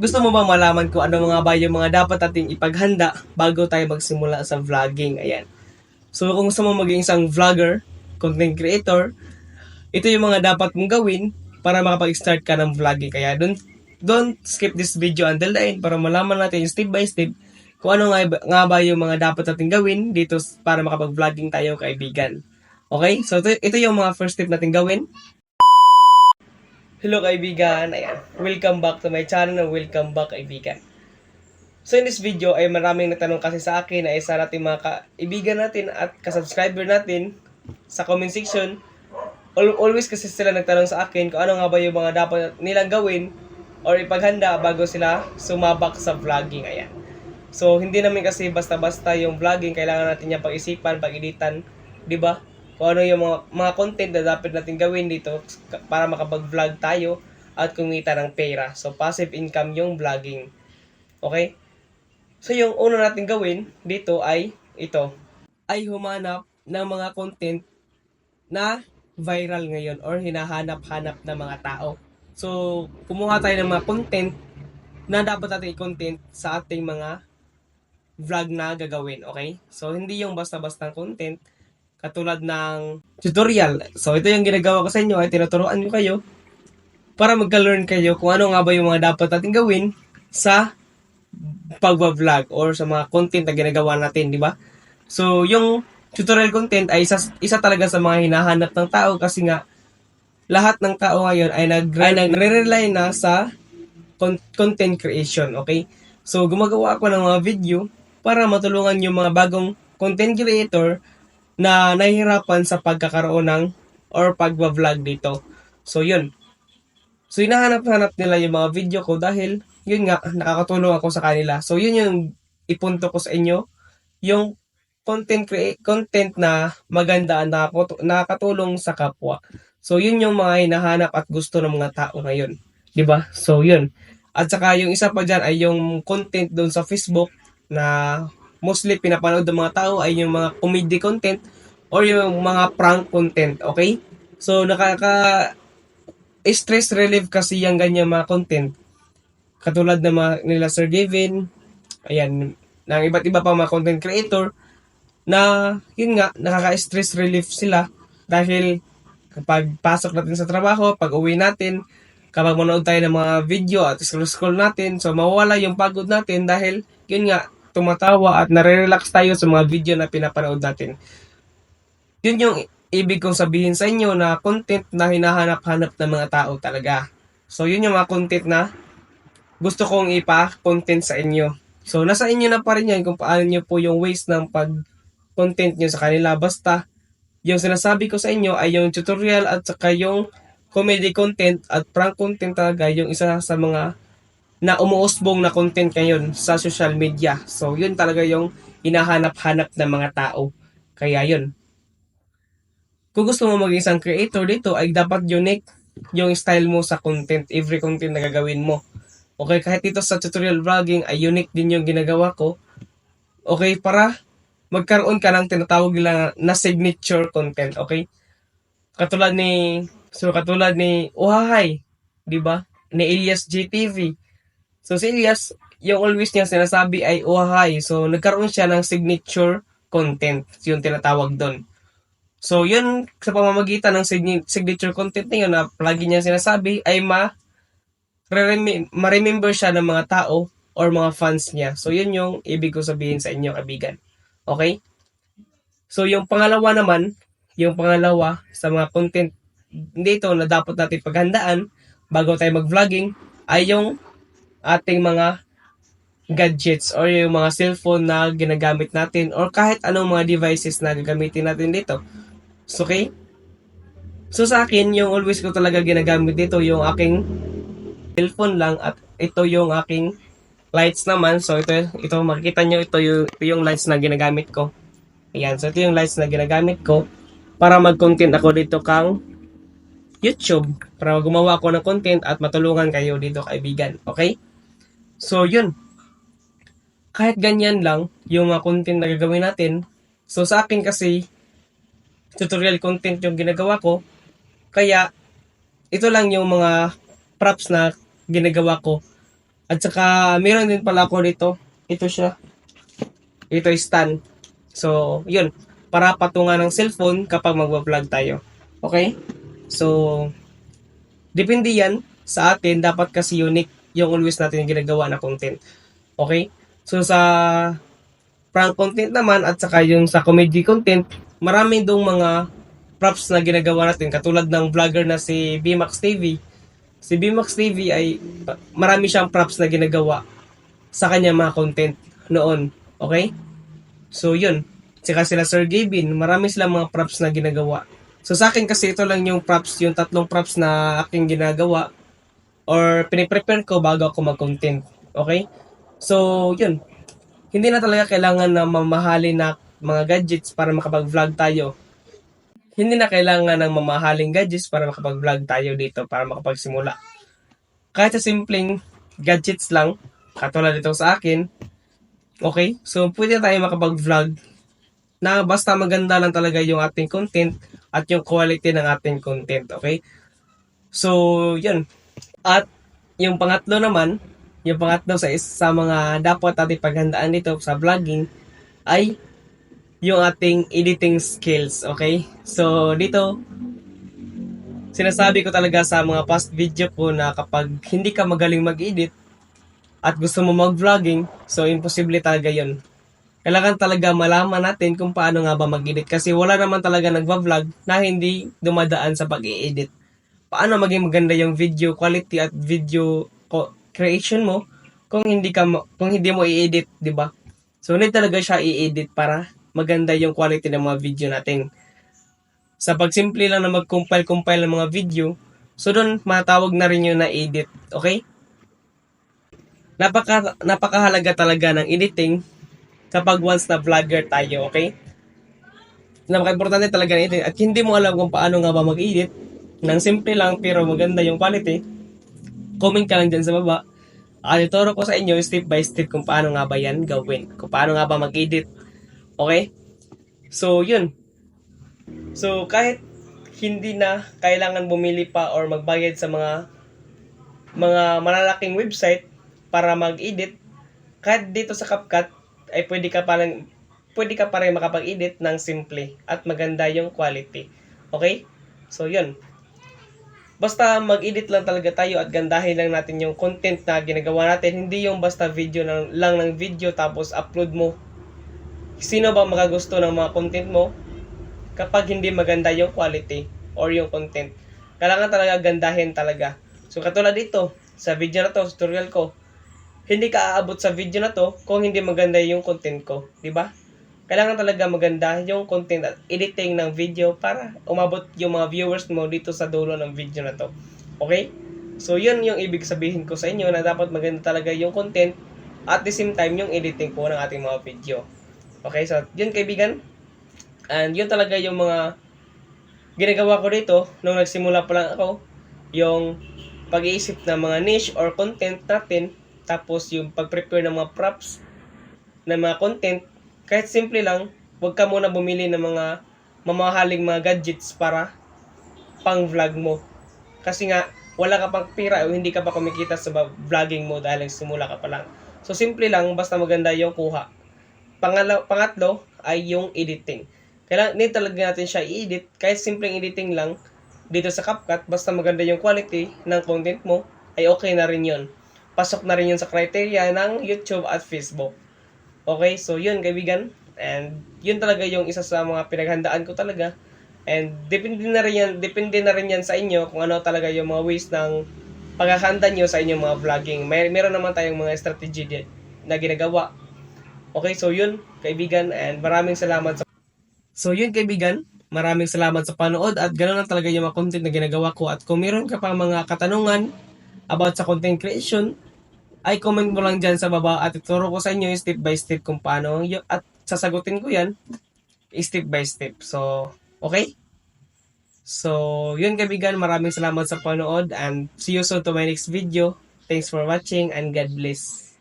Gusto mo bang malaman kung ano mga ba yung mga dapat nating ipaghanda bago tayo magsimula sa vlogging? Ayan. So kung gusto mo maging isang vlogger, content creator, ito yung mga dapat mong gawin para makapag-start ka ng vlogging. Kaya don't skip this video until the end para malaman natin step by step kung ano nga ba yung mga dapat natin gawin dito para makapag-vlogging tayo, kaibigan. Okay? So ito yung mga first step natin gawin. Hello kaibigan, ayan. Welcome back to my channel, welcome back kaibigan. So in this video ay maraming natanong kasi sa akin na isa natin mga kaibigan natin at kasubscriber natin sa comment section. Always kasi sila nagtanong sa akin kung ano nga ba yung mga dapat nilang gawin or ipaghanda bago sila sumabak sa vlogging, ayan. So hindi namin kasi basta-basta yung vlogging, kailangan natin yung pag-isipan, pag-editan, di ba? Kung ano yung mga content na dapat natin gawin dito para makapag-vlog tayo at kumita ng pera. So passive income yung vlogging. Okay? So yung una natin gawin dito ay ito. Ay humanap ng mga content na viral ngayon or hinahanap-hanap ng mga tao. So kumuha tayo ng mga content na dapat natin i-content sa ating mga vlog na gagawin, okay? So, hindi yung basta-bastang content katulad ng tutorial. So, ito yung ginagawa ko sa inyo ay tinuturuan ko kayo para magka-learn kayo kung ano nga ba yung mga dapat natin gawin sa pagba-vlog or sa mga content na ginagawa natin, di ba? So, yung tutorial content ay isa talaga sa mga hinahanap ng tao kasi nga lahat ng tao ngayon ay nagre-rely na sa content creation, okay? So, gumagawa ako ng mga video para matulungan yung mga bagong content creator na nahihirapan sa pagkakaroon ng or pagba-vlog dito. So, yun. So, hinahanap-hanap nila yung mga video ko dahil, yun nga, nakakatulong ako sa kanila. So, yun yung ipunto ko sa inyo, yung content na maganda, nakakatulong sa kapwa. So, yun yung mga hinahanap at gusto ng mga tao ngayon. 'Di ba? So, yun. At saka yung isa pa dyan ay yung content doon sa Facebook na mostly pinapanood ng mga tao ay yung mga comedy content or yung mga prank content, okay? So, stress relief kasi yung ganyan mga content. Katulad ng mga nila Sir Gavin, ayan, ng iba't iba pa mga content creator na yun nga, nakaka-stress relief sila dahil kapag pasok natin sa trabaho, pag uwi natin, kapag manood tayo ng mga video at scroll natin, so mawawala yung pagod natin dahil yun nga, tumatawa at nare-relax tayo sa mga video na pinapanood natin. Yun yung ibig kong sabihin sa inyo na content na hinahanap-hanap ng mga tao talaga. So yun yung mga content na gusto kong ipa-content sa inyo. So nasa inyo na pa rin yan kung paano nyo po yung ways ng pag-content nyo sa kanila. Basta yung sinasabi ko sa inyo ay yung tutorial at saka yung comedy content at prank content talaga yung isa sa mga na umuusbong na content ngayon sa social media. So, yun talaga yung hinahanap-hanap ng mga tao. Kaya yun. Kung gusto mo maging isang creator dito, ay dapat unique yung style mo sa content, every content na gagawin mo. Okay, kahit dito sa tutorial vlogging ay unique din yung ginagawa ko. Okay, para magkaroon ka ng tinatawag nila na signature content, okay? Katulad ni Uhahay, 'di ba? Ni Elias GTV. So si Elias, yung always niya sinasabi ay Uhahay. So nagkaroon siya ng signature content, yung tinatawag doon. So yun sa pamamagitan ng signature content niya na lagi niya sinasabi ay ma-remember siya ng mga tao or mga fans niya. So yun yung ibig ko sabihin sa inyo, kaibigan. Okay? So yung pangalawa sa mga content dito na dapat natin paghandaan bago tayo mag-vlogging ay yung ating mga gadgets or yung mga cellphone na ginagamit natin or kahit anong mga devices na gagamitin natin dito. So, okay? So sa akin, yung always ko talaga ginagamit dito yung aking cellphone lang at ito yung aking lights naman. So ito makikita nyo, ito yung lights na ginagamit ko. Ayan, so ito yung lights na ginagamit ko para mag-content ako dito kang YouTube. Para gumawa ako ng content at matulungan kayo dito, kaibigan. Okay? So, yun. Kahit ganyan lang, yung mga content na gagawin natin. So, sa akin kasi, tutorial content yung ginagawa ko. Kaya, ito lang yung mga props na ginagawa ko. At saka, meron din pala ako dito. Ito siya. Ito is stand. So, yun. Para patungan ng cellphone kapag magwa-vlog tayo. Okay? So, depende yan sa atin. Dapat kasi unique yung always natin yung ginagawa na content. Okay? So, sa prank content naman at saka yung sa comedy content, marami dong mga props na ginagawa natin. Katulad ng vlogger na si BMAX TV. Si BMAX TV ay marami siyang props na ginagawa sa kanya mga content noon. Okay? So, yun. Saka sila Sir Gavin, marami silang mga props na ginagawa. So, sa akin kasi ito lang yung props, yung tatlong props na aking ginagawa or piniprepare ko bago ako mag-content. Okay? So, yun. Hindi na talaga kailangan na mamahalin na mga gadgets para makapag-vlog tayo. Hindi na kailangan ng mamahaling gadgets para makapag-vlog tayo dito, para makapagsimula. Kahit sa simpleng gadgets lang, katulad dito sa akin, okay? So, pwede tayo makapag-vlog na basta maganda lang talaga yung ating content at yung quality ng ating content, okay? So, yun. At yung pangatlo naman, yung pangatlo sa mga dapat natin paghandaan dito sa vlogging ay yung ating editing skills, okay? So, dito, sinasabi ko talaga sa mga past video ko na kapag hindi ka magaling mag-edit at gusto mo mag-vlogging, so imposible talaga yon. Kailangan talaga malaman natin kung paano nga ba mag-edit kasi wala naman talaga nagva-vlog na hindi dumadaan sa pag-i-edit. Paano maging maganda yung video quality at video creation mo kung hindi mo i-edit, 'di ba? So need talaga siya i-edit para maganda yung quality ng mga video natin. Sa pagsimple lang na mag-compile ng mga video, so doon matawag na rin yun na edit, okay? Napakahalaga talaga ng editing kapag once na vlogger tayo, okay? Napaka-importante talaga ng editing at hindi mo alam kung paano nga ba mag-edit nang simple lang pero maganda yung quality, comment ka lang dyan sa baba. Ituro ko sa inyo step by step kung paano nga ba yan gawin, kung paano nga ba mag-edit, okay? So, yun. So, kahit hindi na kailangan bumili pa or magbayad sa mga malalaking website para mag-edit, kahit dito sa CapCut ay pwede ka pa rin makapag-edit ng simple at maganda yung quality. Okay? So, yun. Basta mag-edit lang talaga tayo at gandahin lang natin yung content na ginagawa natin. Hindi yung basta video lang ng video tapos upload mo. Sino ba makagusto ng mga content mo kapag hindi maganda yung quality or yung content? Kailangan talaga gandahin talaga. So, katulad dito, sa video na to, tutorial ko, hindi ka aabot sa video na to kung hindi maganda yung content ko, di ba? Kailangan talaga maganda yung content at editing ng video para umabot yung mga viewers mo dito sa dulo ng video na to. Okay? So, yun yung ibig sabihin ko sa inyo na dapat maganda talaga yung content at the same time yung editing po ng ating mga video. Okay? So, yun kaibigan. And yun talaga yung mga ginagawa ko dito nung nagsimula pa lang ako, yung pag-iisip ng mga niche or content natin, tapos yung pag-prepare ng mga props ng mga content. Kahit simple lang, huwag ka muna bumili ng mga mamahaling mga gadgets para pang vlog mo. Kasi nga, wala ka pang pira o hindi ka pa kumikita sa vlogging mo dahil simula ka pa lang. So, simple lang, basta maganda yung kuha. Pangatlo ay yung editing. Kailangan need talaga natin siya i-edit, kahit simpleng editing lang dito sa CapCut, basta maganda yung quality ng content mo, ay okay na rin yun. Pasok na rin yun sa criteria ng YouTube at Facebook. Okay, so yun kaibigan. And yun talaga yung isa sa mga pinaghandaan ko talaga. And depende na rin yan sa inyo kung ano talaga yung mga ways ng paghahanda nyo sa inyong mga vlogging. Meron naman tayong mga strategy na ginagawa. Okay, so yun kaibigan, and maraming salamat sa panood at ganoon lang talaga yung mga content na ginagawa ko. At kung meron ka pa mga katanungan about sa content creation, ay comment mo lang dyan sa baba at ituro ko sa inyo yung step by step kung paano at sasagutin ko yan step by step. So, okay? So, yun kaibigan, maraming salamat sa panood and see you soon to my next video. Thanks for watching and God bless.